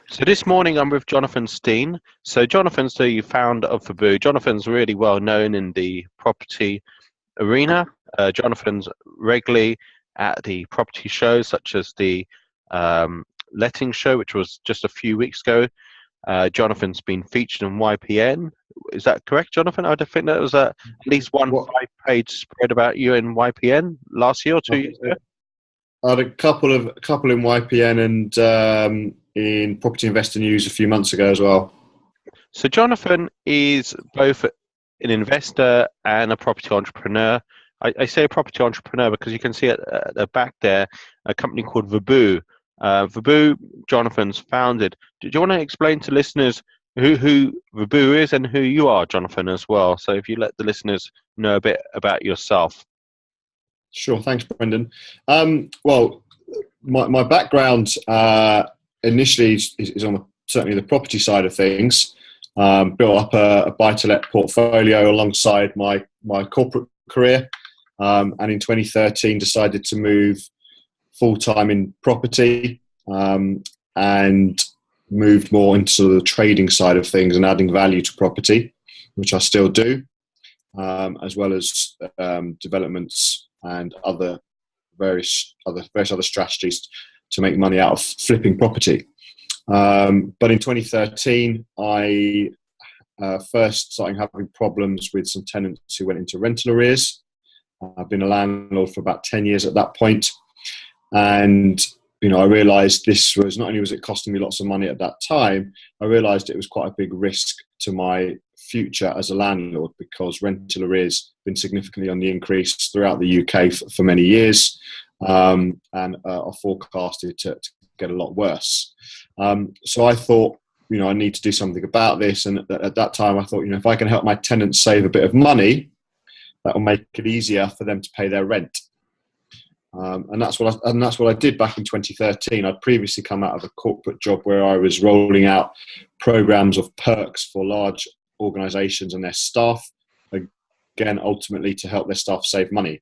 So this morning I'm with Jonathan Stein. So Jonathan's the founder of Fabu. Jonathan's really well known in the property arena. Jonathan's regularly at the property shows such as the letting show, which was just a few weeks ago. Jonathan's been featured in YPN. Is that correct, Jonathan? I think that was at least one What five-page spread about you in YPN last year or 2 years ago. I had a couple in YPN and in Property Investor News a few months ago as well. So Jonathan is both an investor and a property entrepreneur. I say a property entrepreneur because you can see at the back there a company called Vabu. Vabu, Jonathan's founded. Do you want to explain to listeners who Vabu is and who you are, Jonathan, as well? So if you let the listeners know a bit about yourself. Sure, thanks, Brendan. Well, my background initially is on certainly the property side of things. Built up a buy-to-let portfolio alongside my corporate career, and in 2013 decided to move full-time in property, and moved more into the trading side of things and adding value to property, which I still do, as well as developments and various other strategies to make money out of flipping property. But in 2013, I first started having problems with some tenants who went into rental arrears. I've been a landlord for about 10 years at that point, and I realised this was not only was it costing me lots of money at that time, I realised it was quite a big risk to my future as a landlord, because rental arrears have been significantly on the increase throughout the UK for many years, and are forecasted to get a lot worse. So I thought, I need to do something about this. And at that time, I thought, if I can help my tenants save a bit of money, that will make it easier for them to pay their rent. And that's what I did back in 2013. I'd previously come out of a corporate job where I was rolling out programs of perks for large organisations and their staff, again, ultimately to help their staff save money.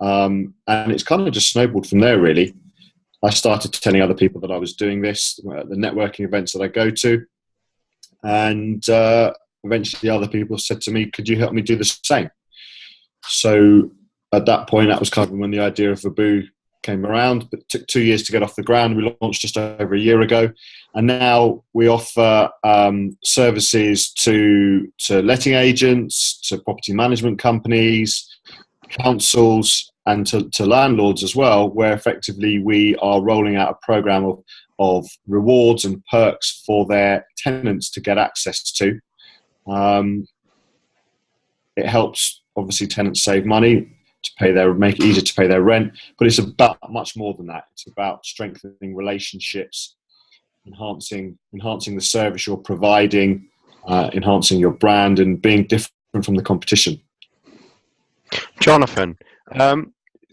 And it's kind of just snowballed from there, really. I started telling other people that I was doing this at the networking events that I go to, and eventually other people said to me, "Could you help me do the same?" So at that point, that was kind of when the idea of Vabu came around, but it took 2 years to get off the ground. We launched just over a year ago, and now we offer services to letting agents, to property management companies, councils, and to landlords as well, where effectively we are rolling out a program of rewards and perks for their tenants to get access to. It helps, obviously, tenants save money, make it easier to pay their rent, but it's about much more than that. It's about strengthening relationships, enhancing the service you're providing, enhancing your brand, and being different from the competition. Jonathan,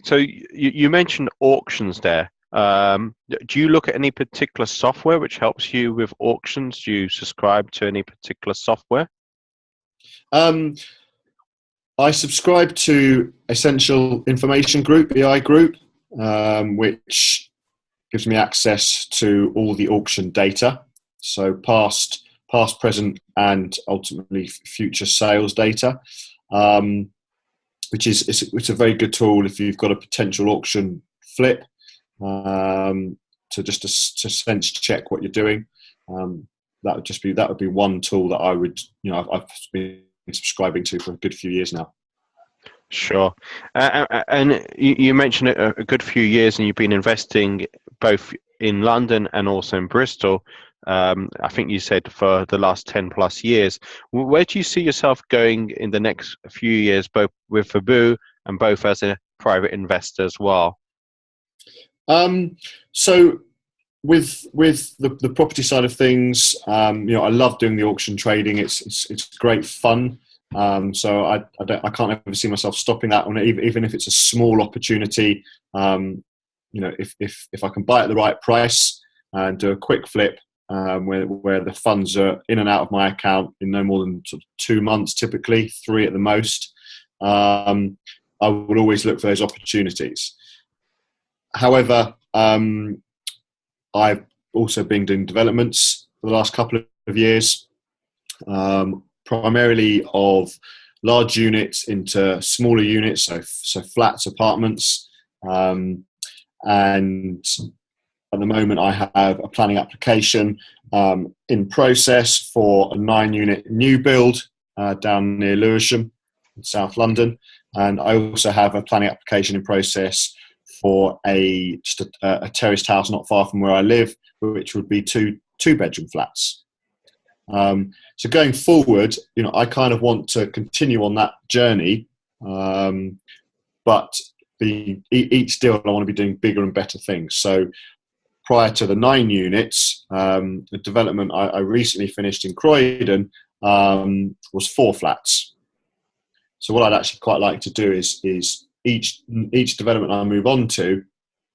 so you mentioned auctions there. Do you look at any particular software which helps you with auctions? Do you subscribe to any particular software? I subscribe to Essential Information Group, EI Group, which gives me access to all the auction data. So past, present, and ultimately future sales data. Which is it's a very good tool if you've got a potential auction flip, to sense check what you're doing. That would be one tool that I would, I've been subscribing to for a good few years now. Sure. And you mentioned it a good few years, and you've been investing both in London and also in Bristol. I think you said for the last 10 plus years. Where do you see yourself going in the next few years, both with Fabu and both as a private investor as well? So with the property side of things, I love doing the auction trading. It's great fun. So I can't ever see myself stopping that one, even if it's a small opportunity. If I can buy at the right price and do a quick flip, where the funds are in and out of my account in no more than 2 months, typically 3 at the most, I would always look for those opportunities. However, also been doing developments for the last couple of years, primarily of large units into smaller units, so flats, apartments, and at the moment I have a planning application in process for a 9-unit new build down near Lewisham in South London, and I also have a planning application in process for a terraced house not far from where I live, which would be two-bedroom flats. So going forward, I kind of want to continue on that journey, but each deal I want to be doing bigger and better things. So prior to the 9 units, the development I recently finished in Croydon was 4 flats. So what I'd actually quite like to do is each development I move on to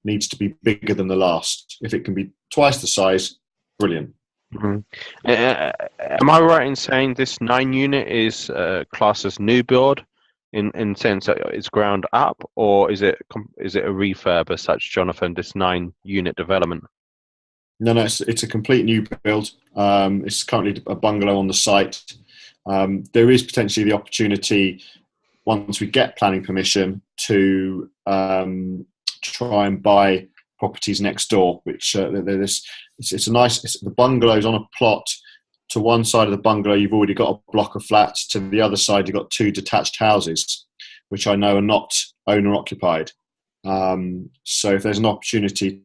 needs to be bigger than the last. If it can be twice the size, brilliant. Mm-hmm. Am I right in saying this 9-unit is classed as new build in sense that it's ground up, or is it a refurb as such, Jonathan, this 9-unit development? No, it's a complete new build. It's currently a bungalow on the site. There is potentially the opportunity, once we get planning permission, to try and buy properties next door, which it's a nice. The bungalow's on a plot. To one side of the bungalow, you've already got a block of flats. To the other side, you've got 2 detached houses, which I know are not owner occupied. So if there's an opportunity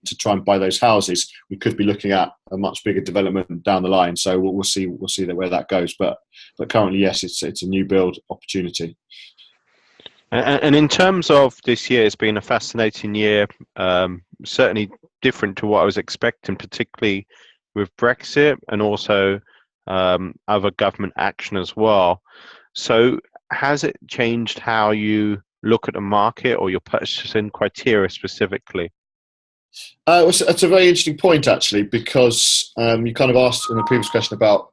to try and buy those houses, we could be looking at a much bigger development down the line. So we'll see where that goes. But currently, yes, it's a new build opportunity. And in terms of this year, it's been a fascinating year. Certainly different to what I was expecting, particularly with Brexit and also other government action as well. So has it changed how you look at the market or your purchasing criteria specifically? It's a very interesting point, actually, because you kind of asked in the previous question about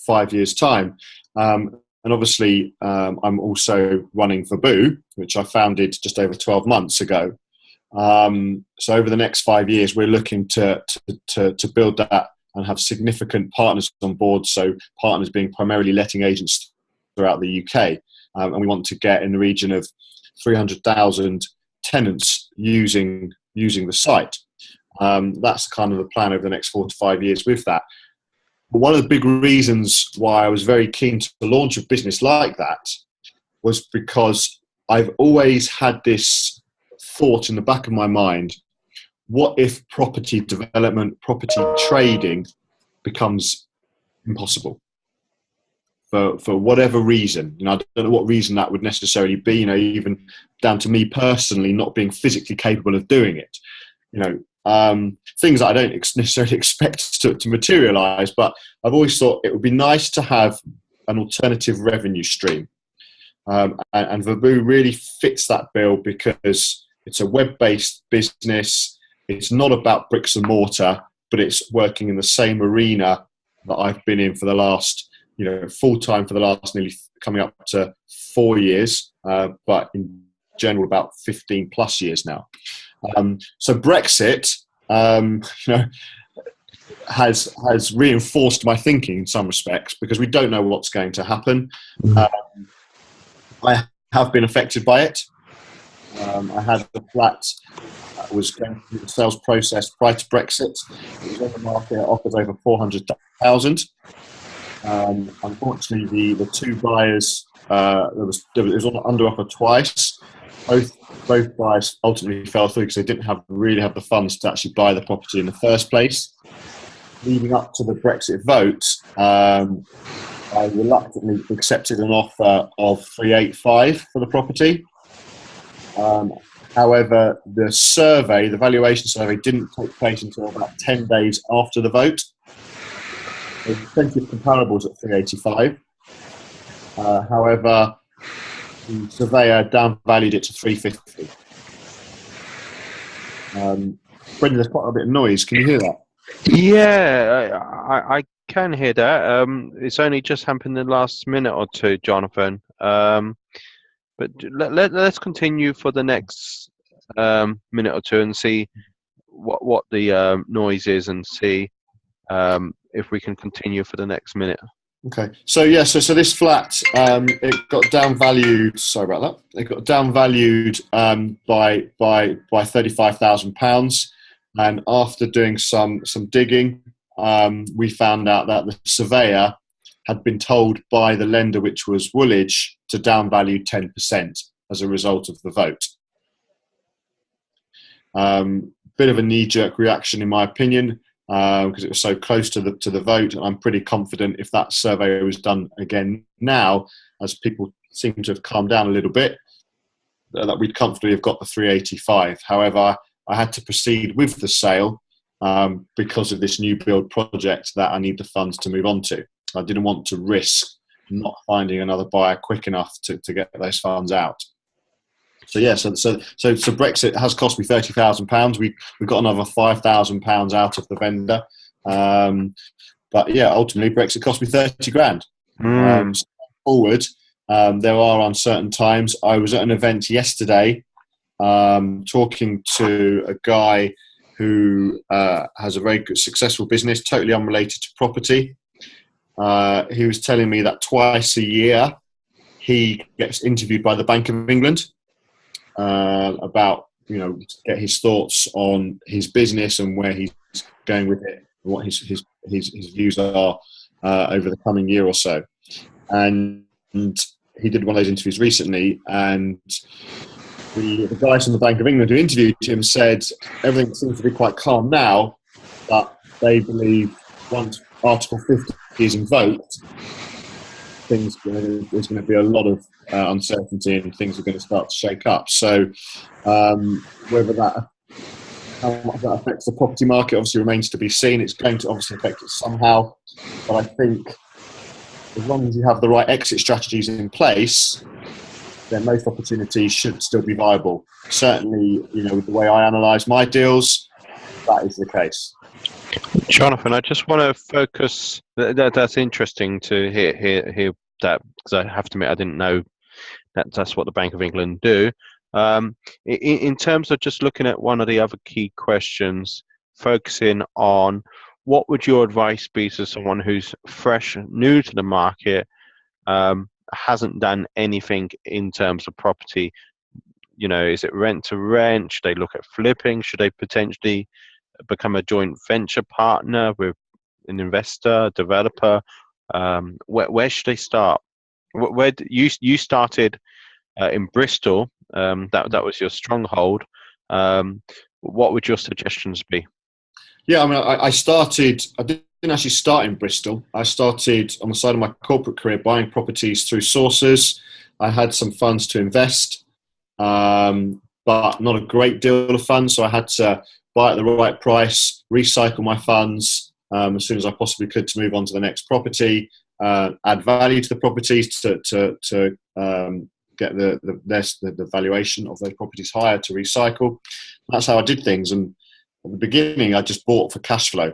5 years' time. And obviously, I'm also running Verboo, which I founded just over 12 months ago. So over the next 5 years, we're looking to build that and have significant partners on board. So partners being primarily letting agents throughout the UK. And we want to get in the region of 300,000 tenants using the site. That's kind of the plan over the next 4 to 5 years with that. But one of the big reasons why I was very keen to launch a business like that was because I've always had this thought in the back of my mind: what if property development, property trading becomes impossible for whatever reason? I don't know what reason that would necessarily be, even down to me personally not being physically capable of doing it. Things that I don't necessarily expect to materialize, but I've always thought it would be nice to have an alternative revenue stream. And Verboo really fits that bill because it's a web-based business. It's not about bricks and mortar, but it's working in the same arena that I've been in for the last, full-time for the last nearly coming up to 4 years, but in general about 15 plus years now. So Brexit, has reinforced my thinking in some respects, because we don't know what's going to happen. I have been affected by it. I had a flat that was going through the sales process prior to Brexit. It was on the market at offers over 400,000. Unfortunately, the 2 buyers, it was on under offer twice. Both buyers ultimately fell through because they didn't really have the funds to actually buy the property in the first place. Leading up to the Brexit vote, I reluctantly accepted an offer of 385 for the property. However, the valuation survey didn't take place until about 10 days after the vote. There's plenty of comparables at 385. However, the surveyor downvalued it to 350. Brendan, there's quite a bit of noise. Can you hear that? Yeah, I can hear that. It's only just happened in the last minute or two, Jonathan. But let's continue for the next minute or two and see what the noise is and see if we can continue for the next minute. Okay. So so this flat, it got downvalued. Sorry about that. It got downvalued by £35,000, and after doing some digging, we found out that the surveyor had been told by the lender, which was Woolwich, to downvalue 10% as a result of the vote. Bit of a knee-jerk reaction, in my opinion, because it was so close to the vote. And I'm pretty confident if that survey was done again now, as people seem to have calmed down a little bit, that we'd comfortably have got the 385. However, I had to proceed with the sale because of this new build project that I need the funds to move on to. I didn't want to risk not finding another buyer quick enough to get those funds out. So Brexit has cost me £30,000. We got another £5,000 out of the vendor, but yeah, ultimately Brexit cost me 30 grand. So forward, there are uncertain times. I was at an event yesterday, talking to a guy who has a very good, successful business, totally unrelated to property. He was telling me that twice a year he gets interviewed by the Bank of England. About, get his thoughts on his business and where he's going with it, and what his views are over the coming year or so. And he did one of those interviews recently, and the guys from the Bank of England who interviewed him said everything seems to be quite calm now, but they believe once Article 50 is invoked, there's going to be a lot of uncertainty and things are going to start to shake up. So how much that affects the property market obviously remains to be seen. It's going to obviously affect it somehow, but I think as long as you have the right exit strategies in place, then most opportunities should still be viable. Certainly, with the way I analyse my deals, that is the case. Jonathan, I just want to focus. That's interesting to hear that, because I have to admit I didn't know that's what the Bank of England do. In terms of just looking at one of the other key questions, focusing on what would your advice be to someone who's fresh, new to the market, hasn't done anything in terms of property? Is it rent to rent? Should they look at flipping? Should they potentially become a joint venture partner with an investor, developer? Where should they start? Where you started in Bristol? That was your stronghold. What would your suggestions be? Yeah, I mean, I didn't actually start in Bristol. I started on the side of my corporate career buying properties through sources. I had some funds to invest, but not a great deal of funds, so I had to buy at the right price, recycle my funds as soon as I possibly could to move on to the next property, add value to the properties to get the valuation of those properties higher to recycle. That's how I did things. And at the beginning, I just bought for cash flow,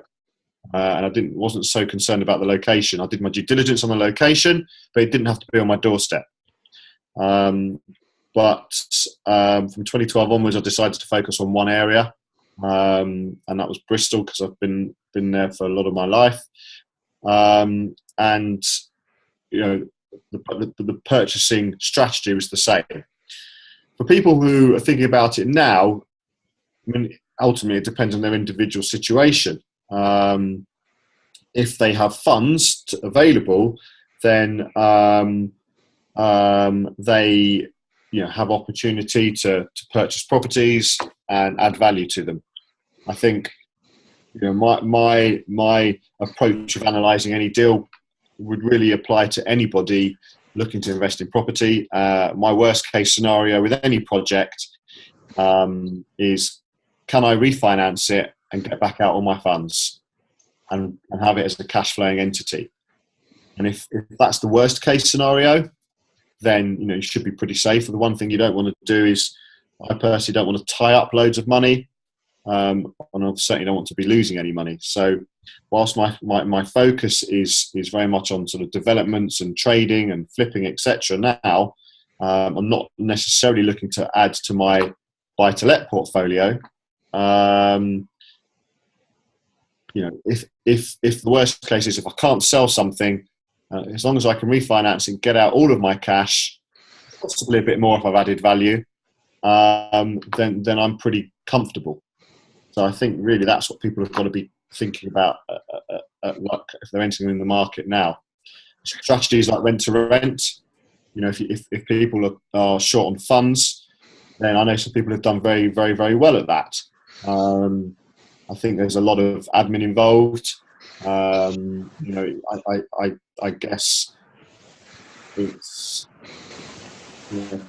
and I wasn't so concerned about the location. I did my due diligence on the location, but it didn't have to be on my doorstep. But from 2012 onwards, I decided to focus on one area. And that was Bristol, because I've been there for a lot of my life, and the purchasing strategy was the same. For people who are thinking about it now, I mean, ultimately it depends on their individual situation. If they have funds available, then they have opportunity to purchase properties and add value to them. I think my approach of analysing any deal would really apply to anybody looking to invest in property. My worst case scenario with any project is, can I refinance it and get back out all my funds and have it as a cash flowing entity? And if that's the worst case scenario, then you should be pretty safe. The one thing you don't want to do is, I personally don't want to tie up loads of money, and I certainly don't want to be losing any money. So whilst my focus is very much on sort of developments and trading and flipping, etc. now, I'm not necessarily looking to add to my buy-to-let portfolio. If the worst case is if I can't sell something, as long as I can refinance and get out all of my cash, possibly a bit more if I've added value, then I'm pretty comfortable. So I think really that's what people have got to be thinking about if they're entering in the market now. Strategies like rent to rent. If people are short on funds, then I know some people have done very, very, very well at that. I think there's a lot of admin involved. I guess it's,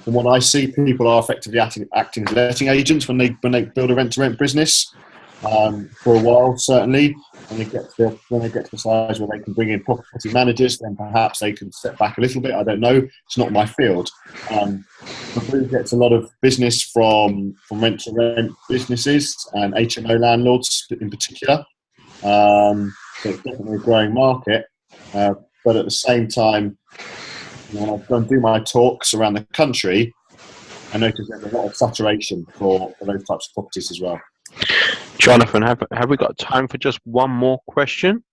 from what I see, people are effectively acting as letting agents when they build a rent-to-rent business. For a while, certainly, when they get to the size where they can bring in property managers, then perhaps they can step back a little bit. I don't know. It's not my field. Baboo gets a lot of business from rent-to-rent businesses and HMO landlords in particular. So it's definitely a growing market. But at the same time, when I go and do my talks around the country, I notice there's a lot of saturation for those types of properties as well. Jonathan, have we got time for just one more question?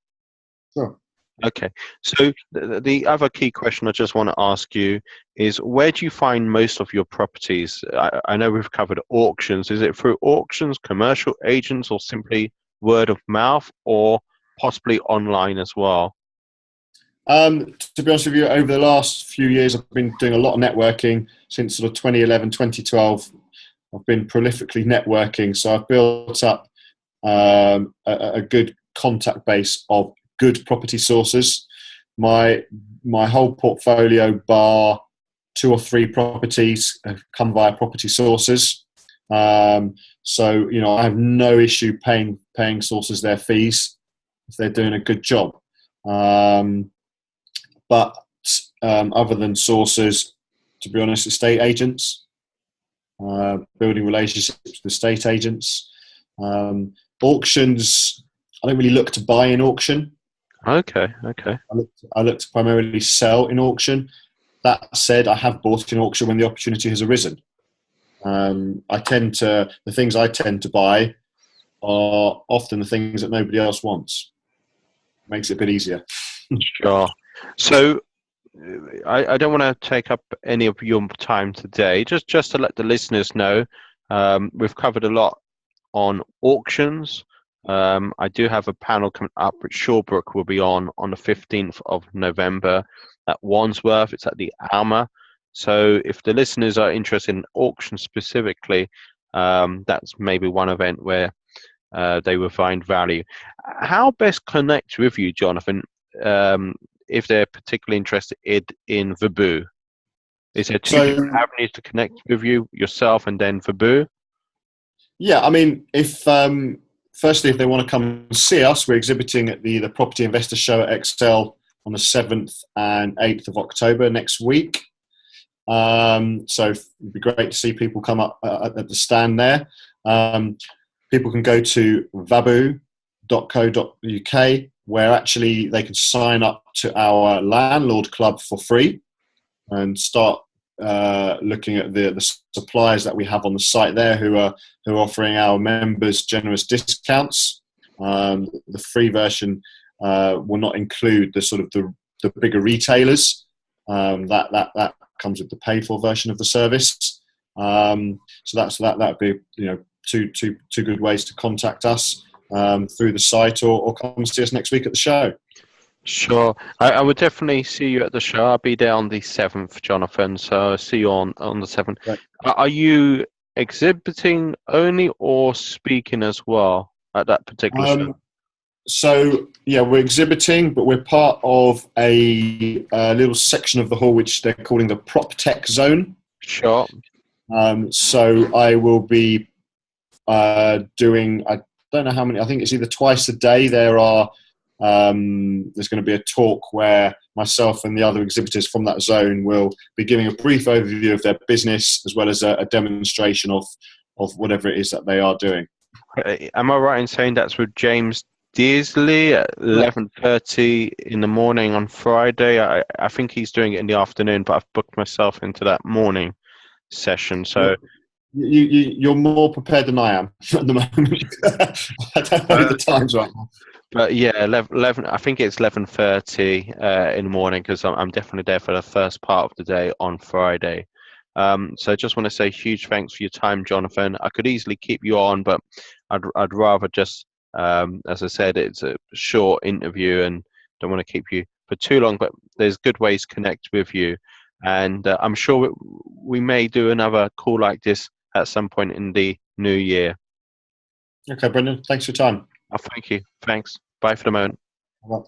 Sure. Okay. So the other key question I just want to ask you is, where do you find most of your properties? I know we've covered auctions. Is it through auctions, commercial agents, or simply word of mouth, or possibly online as well? To be honest with you, over the last few years, I've been doing a lot of networking since sort of 2011, 2012. I've been prolifically networking, so I've built up a good contact base of good property sources. My whole portfolio, bar 2 or 3 properties, have come via property sources. So I have no issue paying sources their fees if they're doing a good job. But other than sources, to be honest, estate agents, building relationships with estate agents. Auctions, I don't really look to buy in auction. Okay. I look to primarily sell in auction. That said, I have bought in auction when the opportunity has arisen. The things I tend to buy are often the things that nobody else wants. Makes it a bit easier. Sure. So I don't want to take up any of your time today. Just to let the listeners know, we've covered a lot on auctions. I do have a panel coming up, which Shawbrook will be on the 15th of November at Wandsworth. It's at the Alma. So if the listeners are interested in auctions specifically, that's maybe one event where they will find value. How best connect with you, Jonathan, if they're particularly interested in Baboo? Is there two different avenues to connect with you, yourself and then Baboo? Yeah, I mean, firstly, if they want to come and see us, we're exhibiting at the Property Investor Show at Excel on the 7th and 8th of October next week. So it'd be great to see people come up at the stand there. People can go to vabu.co.uk, where actually they can sign up to our landlord club for free and start looking at the suppliers that we have on the site there who are offering our members generous discounts. The free version will not include the sort of the bigger retailers. That comes with the paid for version of the service. So that would be two good ways to contact us through the site or come see us next week at the show. Sure. I would definitely see you at the show. I'll be there on the 7th, Jonathan. So I'll see you on the 7th. Right. Are you exhibiting only or speaking as well at that particular show? So, yeah, we're exhibiting, but we're part of a little section of the hall which they're calling the Prop Tech Zone. Sure. So I will be doing, I don't know how many, I think it's either twice a day. There's going to be a talk where myself and the other exhibitors from that zone will be giving a brief overview of their business as well as a demonstration of whatever it is that they are doing. Am I right in saying that's with James Deasley at 11:30 in the morning on Friday? I think he's doing it in the afternoon, but I've booked myself into that morning session. So you're more prepared than I am at the moment. I don't know the times right now. But yeah, 11, I think it's 11:30 in the morning because I'm definitely there for the first part of the day on Friday. So I just want to say huge thanks for your time, Jonathan. I could easily keep you on, but I'd rather just, as I said, it's a short interview and don't want to keep you for too long. But there's good ways to connect with you, and I'm sure we may do another call like this at some point in the new year. Okay, Brendan, thanks for your time. Oh, thank you. Thanks. Bye for the moment. Bye.